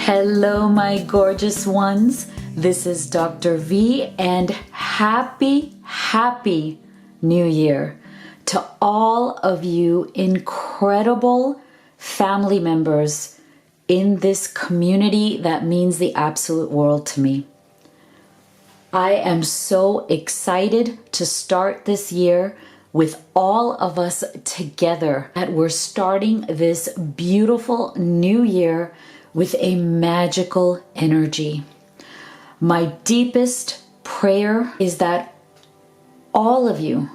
Hello, my gorgeous ones. This is Dr. V, and happy New Year to all of you incredible family members in this community that means the absolute world to me. I am so excited to start this year with all of us together, that we're starting this beautiful new year with a magical energy. My deepest prayer is that all of you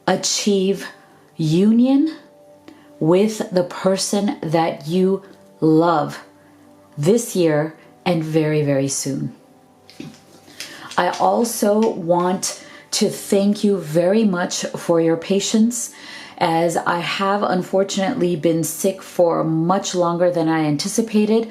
achieve union with the person that you love this year and very, very soon. I also want to thank you very much for your patience, as I have unfortunately been sick for much longer than I anticipated,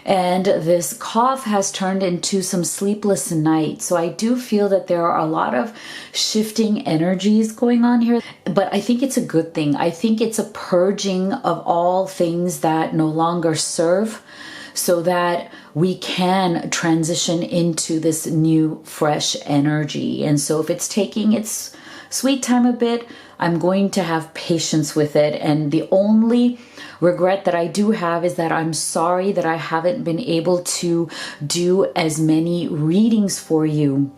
and this cough has turned into some sleepless nights. So I do feel that there are a lot of shifting energies going on here, but I think it's a good thing. I think it's a purging of all things that no longer serve, so that we can transition into this new, fresh energy. And so if it's taking its sweet time a bit, I'm going to have patience with it. And the only regret that I do have is that I'm sorry that I haven't been able to do as many readings for you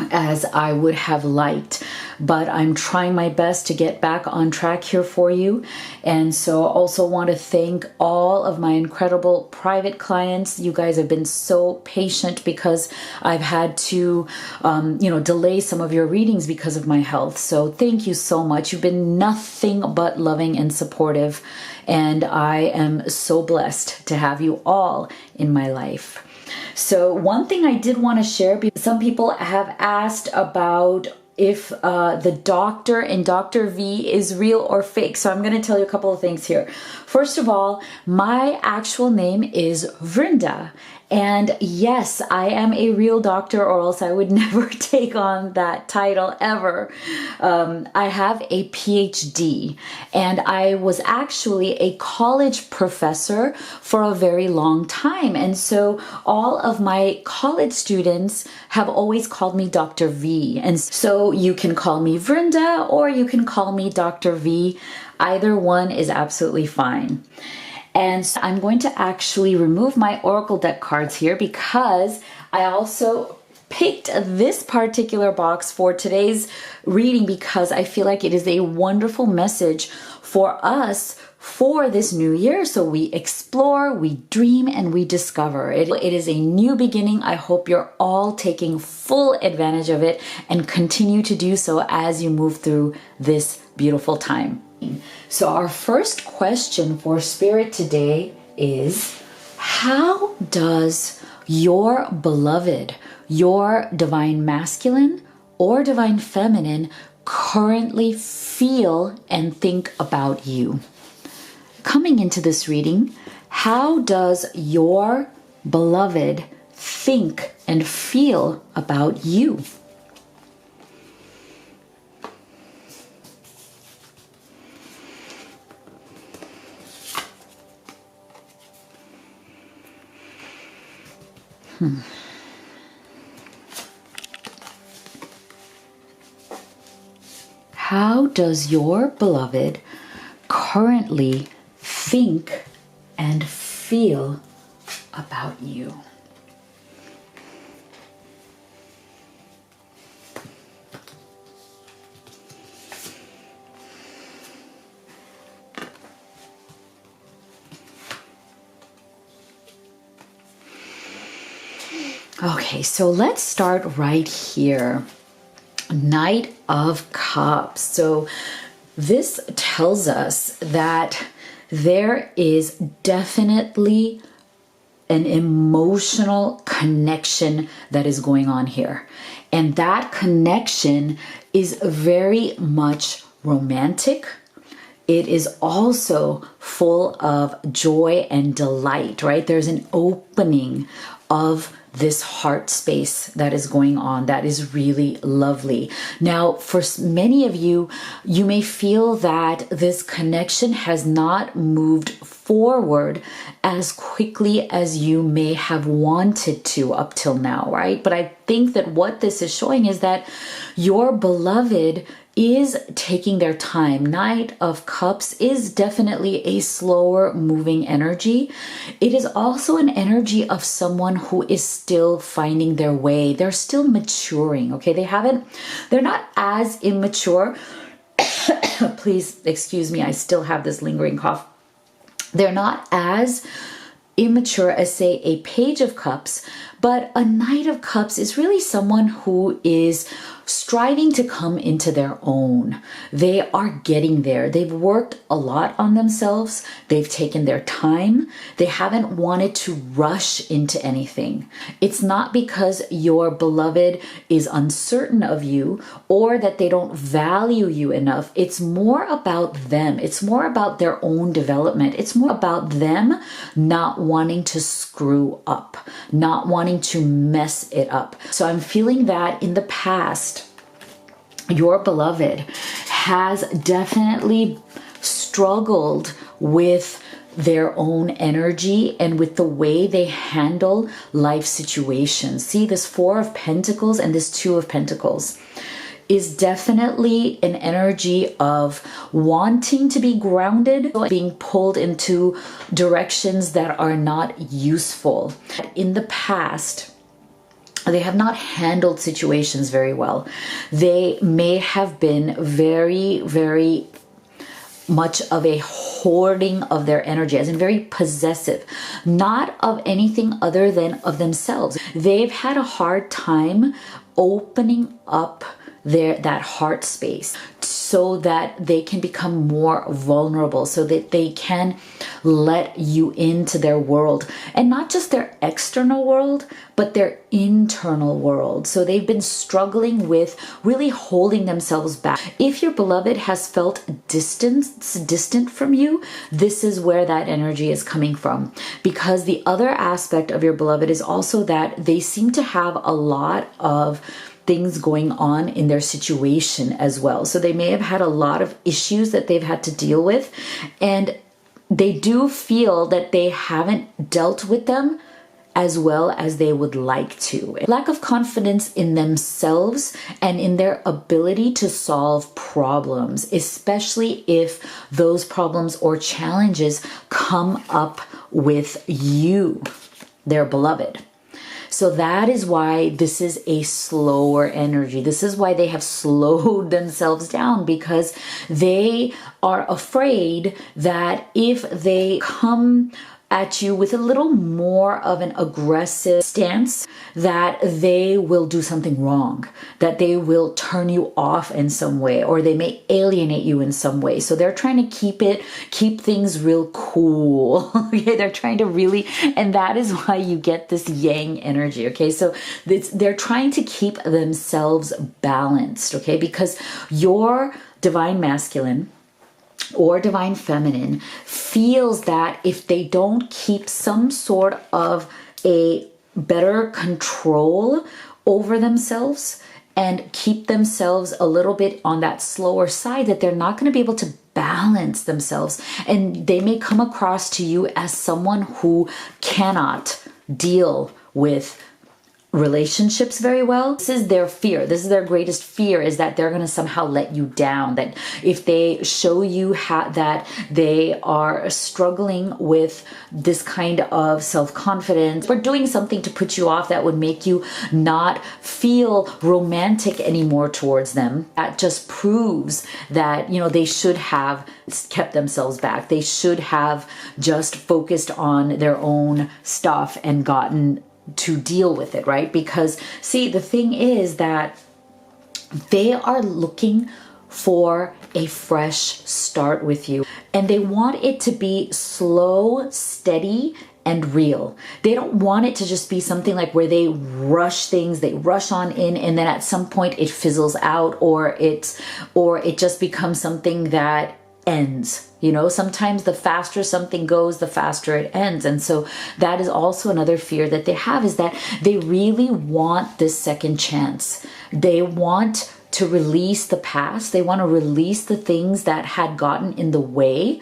as I would have liked, but I'm trying my best to get back on track here for you. And so I also want to thank all of my incredible private clients. You guys have been so patient because I've had to, delay some of your readings because of my health. So thank you so much. You've been nothing but loving and supportive, and I am so blessed to have you all in my life. So one thing I did want to share, because some people have asked about if the doctor in Dr. V is real or fake. So I'm going to tell you a couple of things here. First of all, my actual name is Vrinda. And yes, I am a real doctor, or else I would never take on that title ever. I have a PhD, and I was actually a college professor for a very long time. And so all of my college students have always called me Dr. V. And so you can call me Vrinda, or you can call me Dr. V. Either one is absolutely fine. And so I'm going to actually remove my Oracle deck cards here, because I also picked this particular box for today's reading, because I feel like it is a wonderful message for us for this new year. So we explore, we dream, and we discover. It is a new beginning. I hope you're all taking full advantage of it and continue to do so as you move through this beautiful time. So our first question for Spirit today is, how does your beloved, your divine masculine or divine feminine, currently feel and think about you? Coming into this reading, how does your beloved think and feel about you? How does your beloved currently think and feel about you? Okay, so let's start right here. Knight of Cups. So this tells us that there is definitely an emotional connection that is going on here. And that connection is very much romantic. it is also full of joy and delight, right? There's an opening of this heart space that is going on that is really lovely. Now, for many of you, you may feel that this connection has not moved forward as quickly as you may have wanted to up till now, right? But I think that what this is showing is that your beloved is taking their time. Knight of Cups is definitely a slower moving energy. It is also an energy of someone who is still finding their way. They're still maturing, okay? They're not as immature. Please excuse me, I still have this lingering cough. They're not as immature as, say, a Page of Cups, but a Knight of Cups is really someone who is striving to come into their own. They are getting there. They've worked a lot on themselves. They've taken their time. They haven't wanted to rush into anything. It's not because your beloved is uncertain of you or that they don't value you enough. It's more about them. It's more about their own development. It's more about them not wanting to screw up, not wanting to mess it up. So I'm feeling that in the past, your beloved has definitely struggled with their own energy and with the way they handle life situations. See, this Four of Pentacles and this Two of Pentacles is definitely an energy of wanting to be grounded, being pulled into directions that are not useful. In the past, they have not handled situations very well. They may have been very, very much of a hoarding of their energy, as in very possessive, not of anything other than of themselves. They've had a hard time opening up that heart space so that they can become more vulnerable, so that they can let you into their world, and not just their external world, but their internal world. So they've been struggling with really holding themselves back. If your beloved has felt distant from you, this is where that energy is coming from. Because the other aspect of your beloved is also that they seem to have a lot of things going on in their situation as well. So they may have had a lot of issues that they've had to deal with, and they do feel that they haven't dealt with them as well as they would like to. Lack of confidence in themselves and in their ability to solve problems, especially if those problems or challenges come up with you, their beloved. So that is why this is a slower energy. This is why they have slowed themselves down, because they are afraid that if they come at you with a little more of an aggressive stance, that they will do something wrong, that they will turn you off in some way, or they may alienate you in some way. So they're trying to keep things real cool. Okay, they're trying to really, and that is why you get this yang energy. Okay, so they're trying to keep themselves balanced. Okay, because your divine masculine or divine feminine feels that if they don't keep some sort of a better control over themselves and keep themselves a little bit on that slower side, that they're not going to be able to balance themselves, and they may come across to you as someone who cannot deal with relationships very well. This is their fear. This is their greatest fear, is that they're going to somehow let you down. That if they show you that they are struggling with this kind of self-confidence or doing something to put you off that would make you not feel romantic anymore towards them, that just proves that, you know, they should have kept themselves back. They should have just focused on their own stuff and gotten to deal with it, right? Because see, the thing is that they are looking for a fresh start with you, and they want it to be slow, steady, and real. They don't want it to just be something like where they rush things, they rush on in, and then at some point it fizzles out, or it just becomes something that ends. You know, sometimes the faster something goes, the faster it ends. And so that is also another fear that they have, is that they really want this second chance. They want to release the past. They want to release the things that had gotten in the way.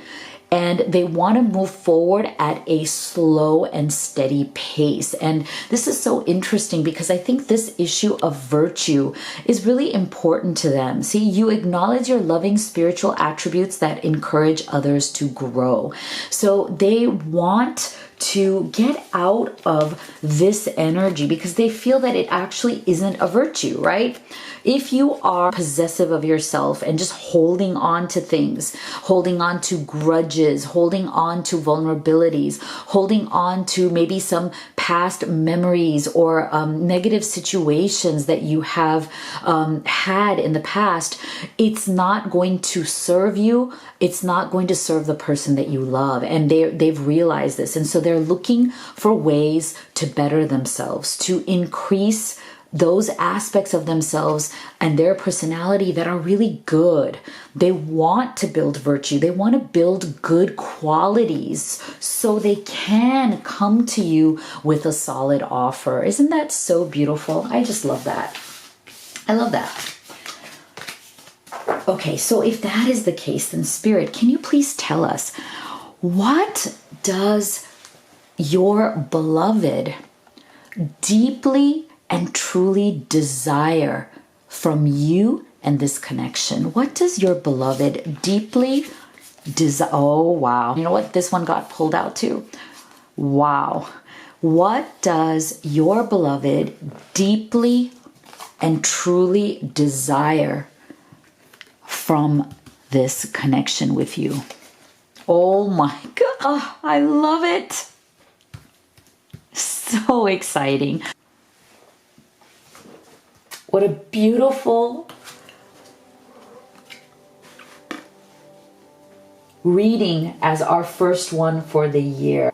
And they want to move forward at a slow and steady pace. And this is so interesting because I think this issue of virtue is really important to them. See, you acknowledge your loving spiritual attributes that encourage others to grow. So they want to get out of this energy because they feel that it actually isn't a virtue, right? If you are possessive of yourself and just holding on to things, holding on to grudges, holding on to vulnerabilities, holding on to maybe some past memories or negative situations that you have had in the past, it's not going to serve you. It's not going to serve the person that you love. And they've realized this. And so they're looking for ways to better themselves, to increase those aspects of themselves and their personality that are really good. They want to build virtue. They want to build good qualities so they can come to you with a solid offer. Isn't that so beautiful? I just love that. I love that. Okay, so if that is the case, then Spirit, can you please tell us, what does your beloved deeply and truly desire from you and this connection? What does your beloved deeply desire? Oh, wow. You know what? This one got pulled out too. Wow. What does your beloved deeply and truly desire from this connection with you? Oh my God. Oh, I love it. So exciting. What a beautiful reading as our first one for the year.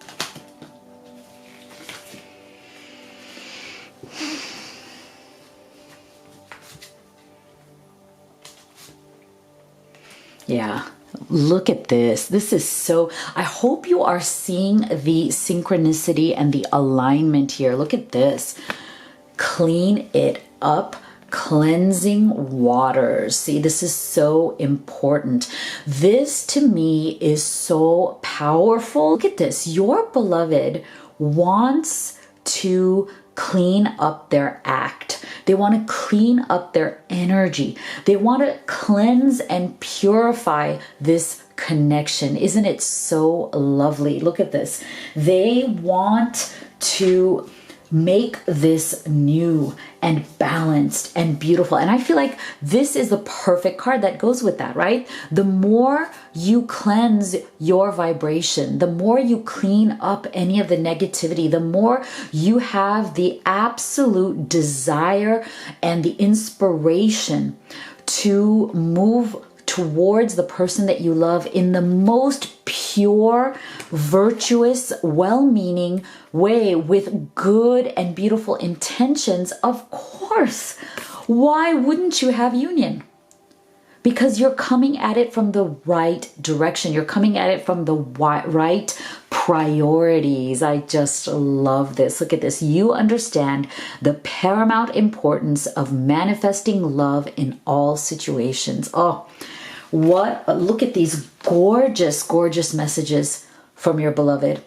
Yeah, look at this. This is so, I hope you are seeing the synchronicity and the alignment here. Look at this. Clean it up. Cleansing waters. See, this is so important. This to me is so powerful. Look at this. Your beloved wants to clean up their act. They want to clean up their energy. They want to cleanse and purify this connection. Isn't it so lovely? Look at this. They want to make this new and balanced and beautiful. And I feel like this is the perfect card that goes with that, right? The more you cleanse your vibration, the more you clean up any of the negativity, the more you have the absolute desire and the inspiration to move towards the person that you love in the most pure, virtuous, well-meaning way with good and beautiful intentions. Of course, why wouldn't you have union? Because you're coming at it from the right direction. You're coming at it from the right priorities. I just love this. Look at this. You understand the paramount importance of manifesting love in all situations. Oh, look at these gorgeous, gorgeous messages from your beloved.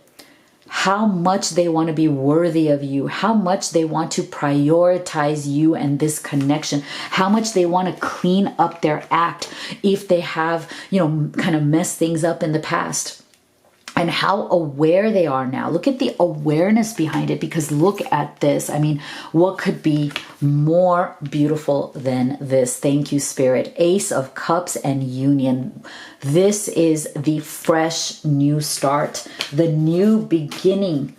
How much they want to be worthy of you, how much they want to prioritize you and this connection, how much they want to clean up their act if they have, kind of messed things up in the past. And how aware they are now. Look at the awareness behind it, because look at this. I mean, what could be more beautiful than this? Thank you, Spirit. Ace of Cups and Union. This is the fresh new start, the new beginning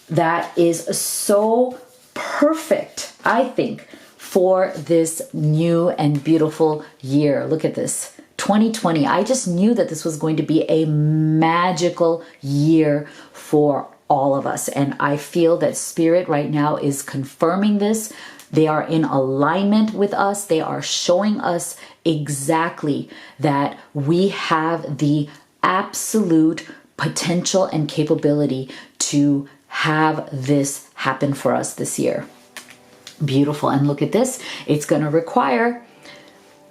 that is so perfect, I think, for this new and beautiful year. Look at this. 2020, I just knew that this was going to be a magical year for all of us. And I feel that Spirit right now is confirming this They are in alignment with us. They are showing us exactly that we have the absolute potential and capability to have this happen for us this year. Beautiful. And look at this. It's going to require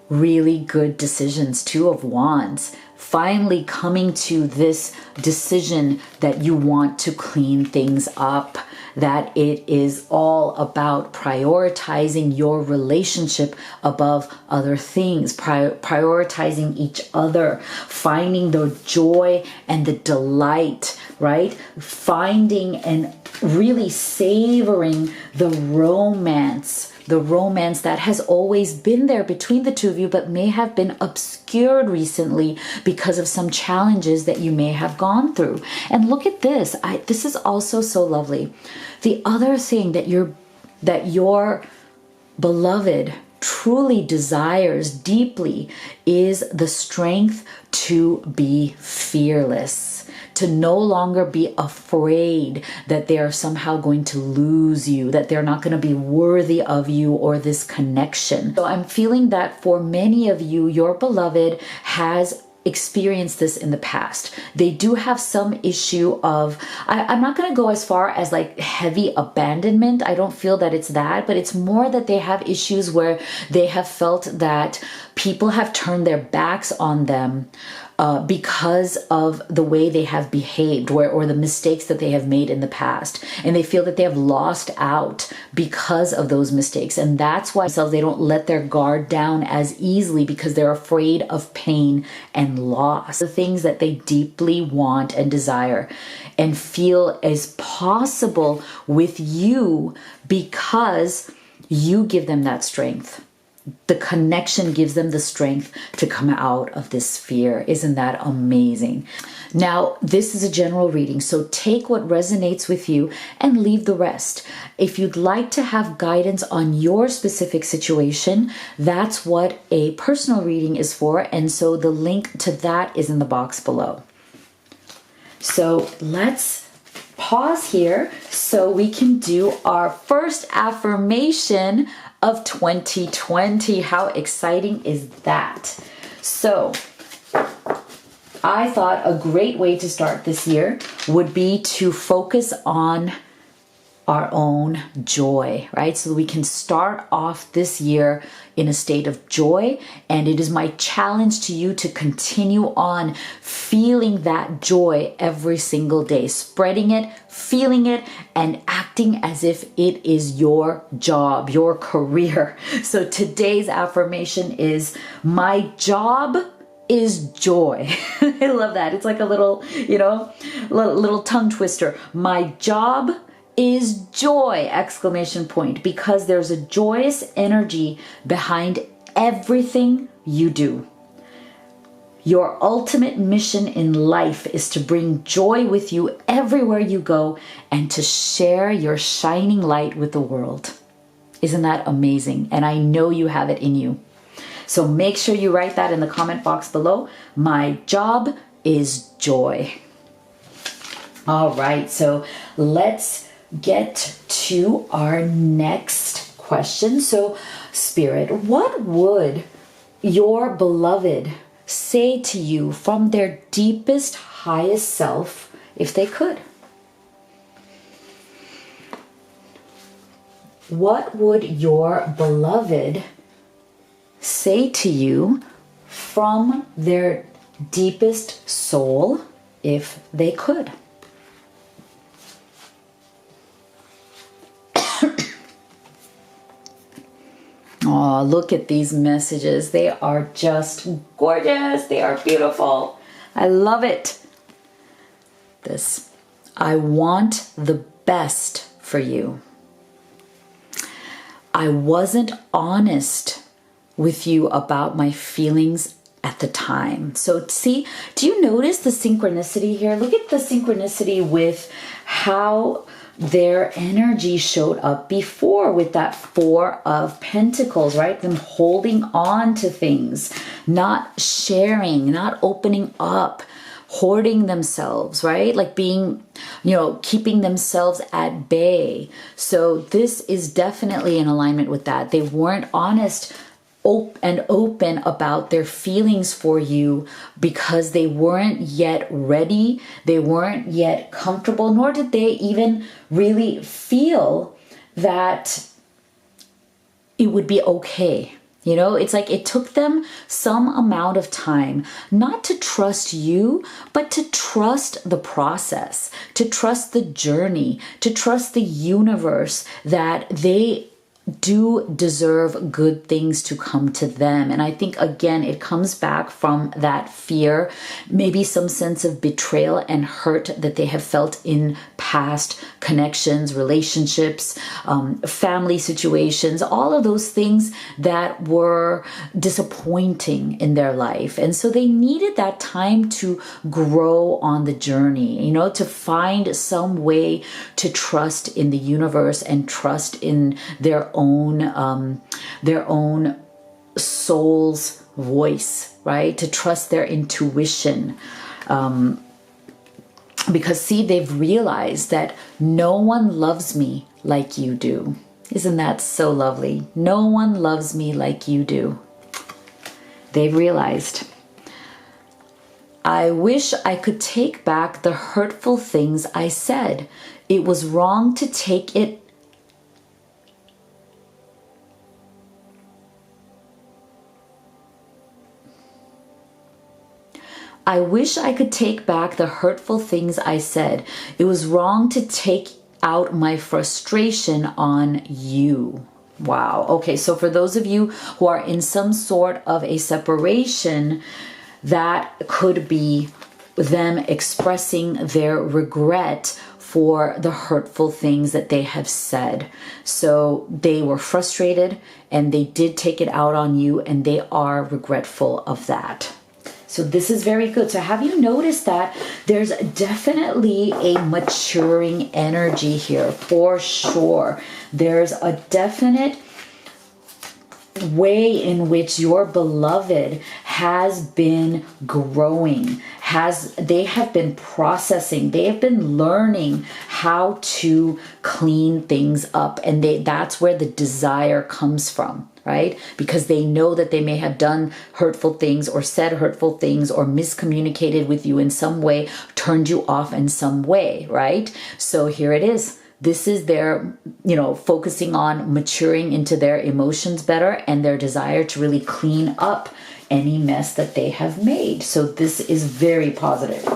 really good decisions. Two of Wands. Finally coming to this decision that you want to clean things up, that it is all about prioritizing your relationship above other things, prioritizing each other, finding the joy and the delight, right? Finding and really savoring the romance that has always been there between the two of you, but may have been obscured recently because of some challenges that you may have gone through. And look at this. This is also so lovely. The other thing that your beloved truly desires deeply is the strength to be fearless, to no longer be afraid that they are somehow going to lose you, that they're not going to be worthy of you or this connection. So I'm feeling that for many of you, your beloved has experienced this in the past. They do have some issue of, I'm not going to go as far as like heavy abandonment. I don't feel that it's that, but it's more that they have issues where they have felt that people have turned their backs on them because of the way they have behaved or the mistakes that they have made in the past. And they feel that they have lost out because of those mistakes. And that's why they don't let their guard down as easily, because they're afraid of pain and loss. The things that they deeply want and desire and feel is possible with you because you give them that strength. The connection gives them the strength to come out of this fear. Isn't that amazing? Now, this is a general reading, so take what resonates with you and leave the rest. If you'd like to have guidance on your specific situation, that's what a personal reading is for, and so the link to that is in the box below. So let's pause here so we can do our first affirmation of 2020. How exciting is that? So I thought a great way to start this year would be to focus on our own joy, right? So we can start off this year in a state of joy. And it is my challenge to you to continue on feeling that joy every single day, spreading it, feeling it, and acting as if it is your job, your career. So today's affirmation is, my job is joy. I love that. It's like a little, little tongue twister. My job is joy, exclamation point, because there's a joyous energy behind everything you do. Your ultimate mission in life is to bring joy with you everywhere you go and to share your shining light with the world. Isn't that amazing? And I know you have it in you. So make sure you write that in the comment box below. My job is joy. All right, so let's get to our next question. So, Spirit, what would your beloved say to you from their deepest, highest self if they could? What would your beloved say to you from their deepest soul if they could? Oh, look at these messages. They are just gorgeous. They are beautiful. I love it. This, I want the best for you. I wasn't honest with you about my feelings at the time. So see, do you notice the synchronicity here? Look at the synchronicity with how their energy showed up before with that Four of Pentacles, right? Them holding on to things, not sharing, not opening up, hoarding themselves, right? Like being, keeping themselves at bay. So this is definitely in alignment with that. They weren't honest and open about their feelings for you because they weren't yet ready. They weren't yet comfortable, nor did they even really feel that it would be okay. It's like it took them some amount of time not to trust you, but to trust the process, to trust the journey, to trust the universe that they do deserve good things to come to them. And I think, again, it comes back from that fear, maybe some sense of betrayal and hurt that they have felt in past connections, relationships, family situations, all of those things that were disappointing in their life. And so they needed that time to grow on the journey, to find some way to trust in the universe and trust in their own soul's voice, right? To trust their intuition. Because see, they've realized that no one loves me like you do. Isn't that so lovely? No one loves me like you do. They've realized. I wish I could take back the hurtful things I said. It was wrong to take it. I wish I could take back the hurtful things I said. It was wrong to take out my frustration on you. Wow. Okay, so for those of you who are in some sort of a separation, that could be them expressing their regret for the hurtful things that they have said. So they were frustrated and they did take it out on you, and they are regretful of that. So this is very good. So have you noticed that there's definitely a maturing energy here for sure? There's a definite way in which your beloved has been growing, they have been processing, they have been learning how to clean things up, and that's where the desire comes from, right? Because they know that they may have done hurtful things or said hurtful things or miscommunicated with you in some way, turned you off in some way, right? So here it is. This is their, focusing on maturing into their emotions better and their desire to really clean up any mess that they have made. So this is very positive.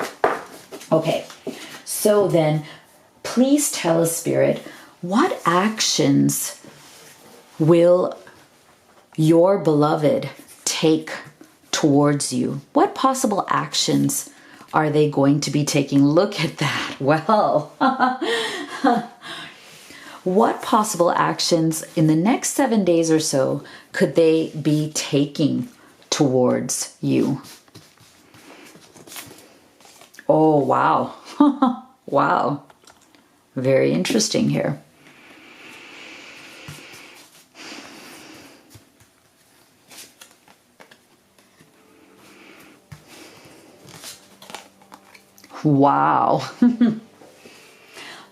Okay, so then please tell us, Spirit, what actions will your beloved take towards you? What possible actions are they going to be taking? Look at that. Well, what possible actions in the next 7 days or so could they be taking towards you? Oh, wow. Wow. Very interesting here. Wow.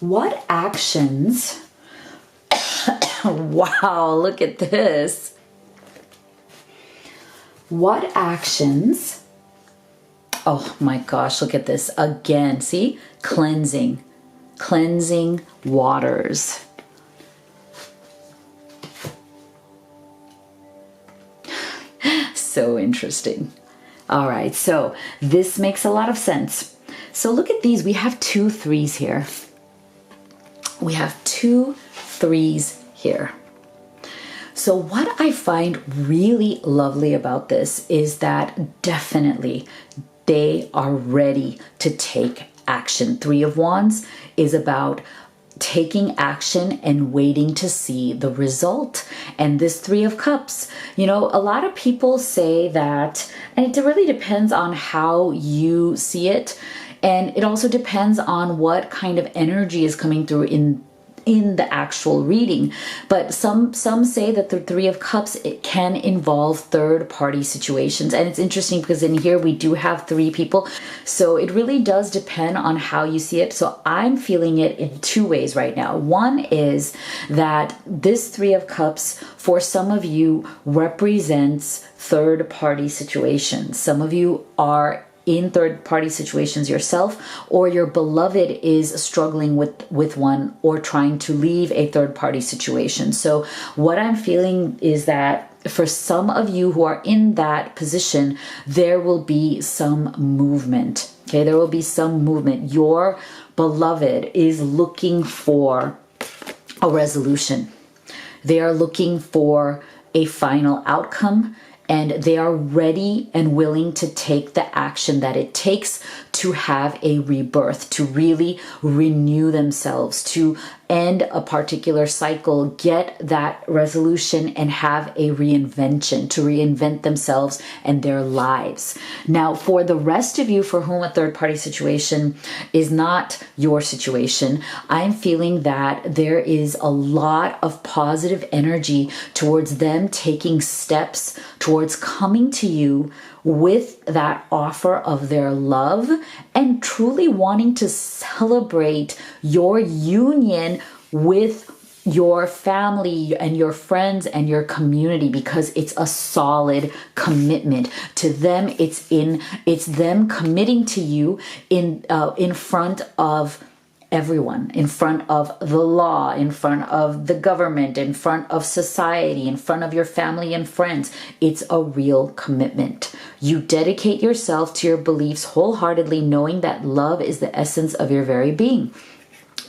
What actions? Wow, look at this. What actions? Oh my gosh, look at this again. See? Cleansing waters. So interesting. All right, so this makes a lot of sense. So look at these. We have 2 3s here. We have 2 3s here. So what I find really lovely about this is that definitely they are ready to take action. 3 of Wands is about taking action and waiting to see the result. And this 3 of Cups, a lot of people say that, and it really depends on how you see it. And it also depends on what kind of energy is coming through in in the actual reading. But some say that the Three of Cups, it can involve third party situations. And it's interesting because in here we do have three people. So it really does depend on how you see it. So I'm feeling it in two ways right now. One is that this Three of Cups for some of you represents third party situations. Some of you are in third party situations yourself, or your beloved is struggling with one or trying to leave a third party situation. So what I'm feeling is that for some of you who are in that position, there will be some movement. Okay, there will be some movement. Your beloved is looking for a resolution. They are looking for a final outcome, and they are ready and willing to take the action that it takes to have a rebirth, to really renew themselves, to end a particular cycle, get that resolution, and have a reinvention, to reinvent themselves and their lives. Now, for the rest of you for whom a third party situation is not your situation, I'm feeling that there is a lot of positive energy towards them taking steps towards coming to you with that offer of their love and truly wanting to celebrate your union with your family and your friends and your community, because it's a solid commitment to them. It's them committing to you in front of everyone, in front of the law, in front of the government, in front of society, in front of your family and friends. It's a real commitment. You dedicate yourself to your beliefs wholeheartedly, knowing that love is the essence of your very being.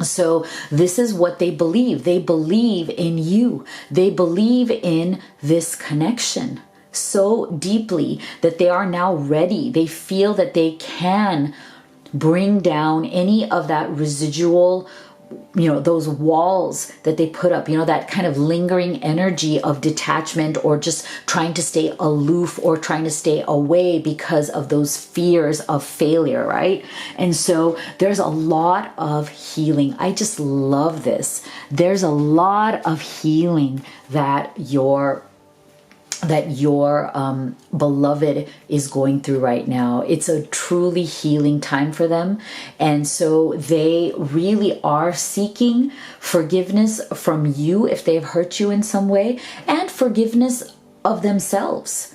So this is what they believe. They believe in you. They believe in this connection so deeply that they are now ready. They feel that they can bring down any of that residual, those walls that they put up, that kind of lingering energy of detachment or just trying to stay aloof or trying to stay away because of those fears of failure, right? And so there's a lot of healing. I just love this. There's a lot of healing that your beloved is going through right now. It's a truly healing time for them. And so they really are seeking forgiveness from you if they've hurt you in some way, and forgiveness of themselves,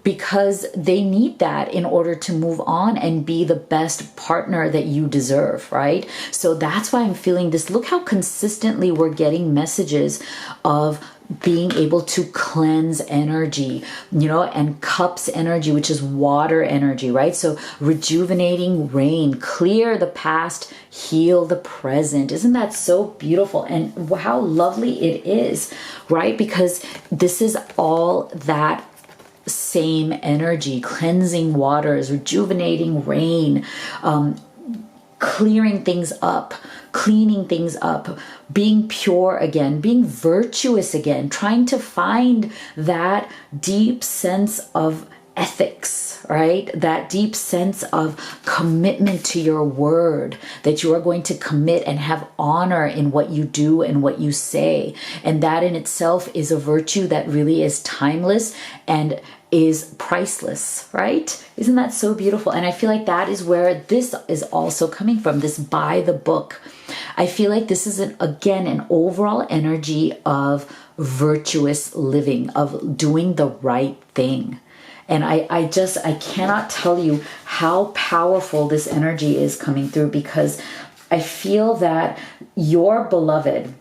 because they need that in order to move on and be the best partner that you deserve, right? So that's why I'm feeling this. Look how consistently we're getting messages of being able to cleanse energy, and cups energy, which is water energy, right? So rejuvenating rain, clear the past, heal the present. Isn't that so beautiful? And how lovely it is, right? Because this is all that same energy, cleansing waters, rejuvenating rain, clearing things up, cleaning things up, being pure again, being virtuous again, trying to find that deep sense of ethics, right? That deep sense of commitment to your word, that you are going to commit and have honor in what you do and what you say. And that in itself is a virtue that really is timeless and is priceless, right? Isn't that so beautiful? And I feel like that is where this is also coming from, this by the book. I feel like this is, again, an overall energy of virtuous living, of doing the right thing. And I cannot tell you how powerful this energy is coming through, because I feel that your beloved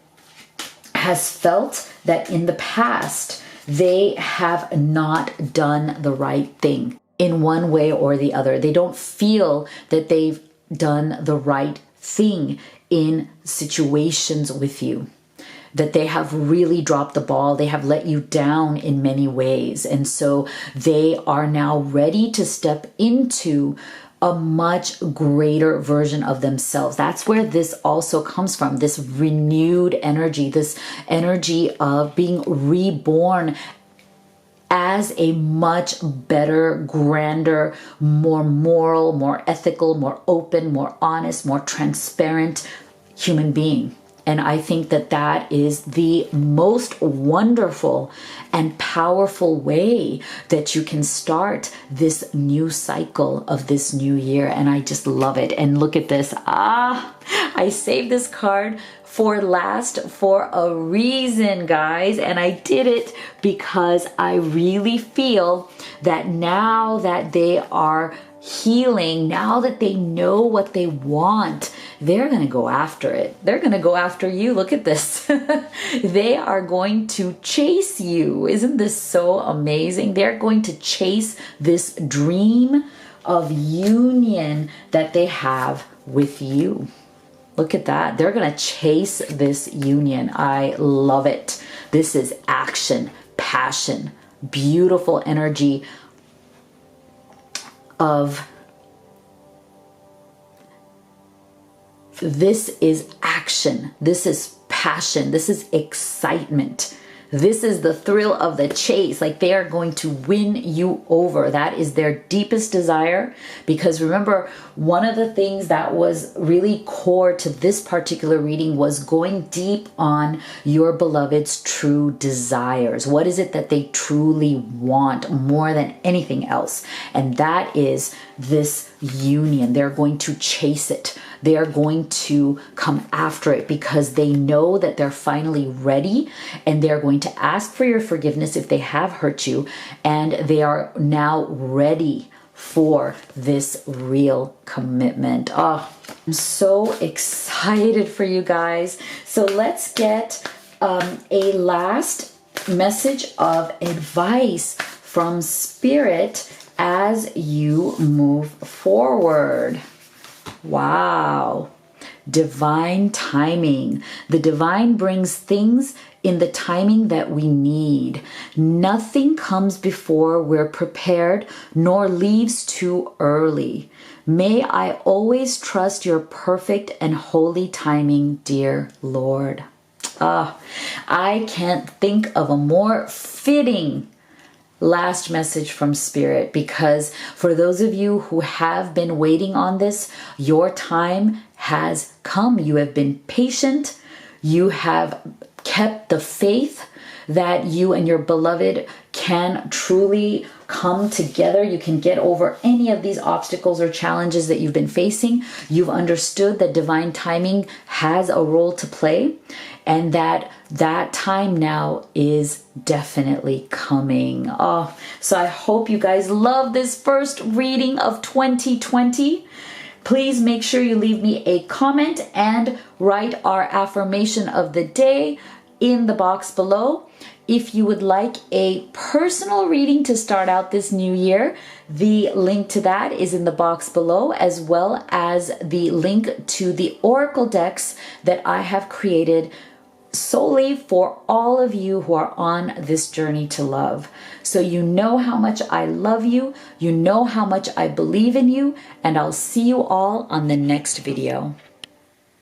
has felt that in the past, they have not done the right thing in one way or the other. They don't feel that they've done the right thing in situations with you, that they have really dropped the ball. They have let you down in many ways. And so they are now ready to step into a much greater version of themselves. That's where this also comes from, this renewed energy, this energy of being reborn as a much better, grander, more moral, more ethical, more open, more honest, more transparent human being. And I think that that is the most wonderful and powerful way that you can start this new cycle of this new year. And I just love it. And look at this. I saved this card for last for a reason, guys. And I did it because I really feel that now that they are healing, now that they know what they want, they're going to go after it. They're going to go after you. Look at this. They are going to chase you. Isn't this so amazing? They're going to chase this dream of union that they have with you. Look at that. They're going to chase this union. I love it. This is action, passion, beautiful energy of this is action. This is passion. This is excitement. This is the thrill of the chase. Like they are going to win you over. That is their deepest desire. Because remember, one of the things that was really core to this particular reading was going deep on your beloved's true desires. What is it that they truly want more than anything else? And that is this union. They're going to chase it. They are going to come after it because they know that they're finally ready, and they're going to ask for your forgiveness if they have hurt you, and they are now ready for this real commitment. Oh, I'm so excited for you guys. So let's get a last message of advice from Spirit as you move forward. Wow. Divine timing. The divine brings things in the timing that we need. Nothing comes before we're prepared, nor leaves too early. May I always trust your perfect and holy timing, dear Lord. I can't think of a more fitting last message from Spirit, because for those of you who have been waiting on this, your time has come. You have been patient. You have kept the faith that you and your beloved can truly come together. You can get over any of these obstacles or challenges that you've been facing. You've understood that divine timing has a role to play, and that time now is definitely coming. So I hope you guys love this first reading of 2020. Please make sure you leave me a comment and write our affirmation of the day in the box below. If you would like a personal reading to start out this new year, the link to that is in the box below, as well as the link to the oracle decks that I have created solely for all of you who are on this journey to love. So you know how much I love you, you know how much I believe in you, and I'll see you all on the next video.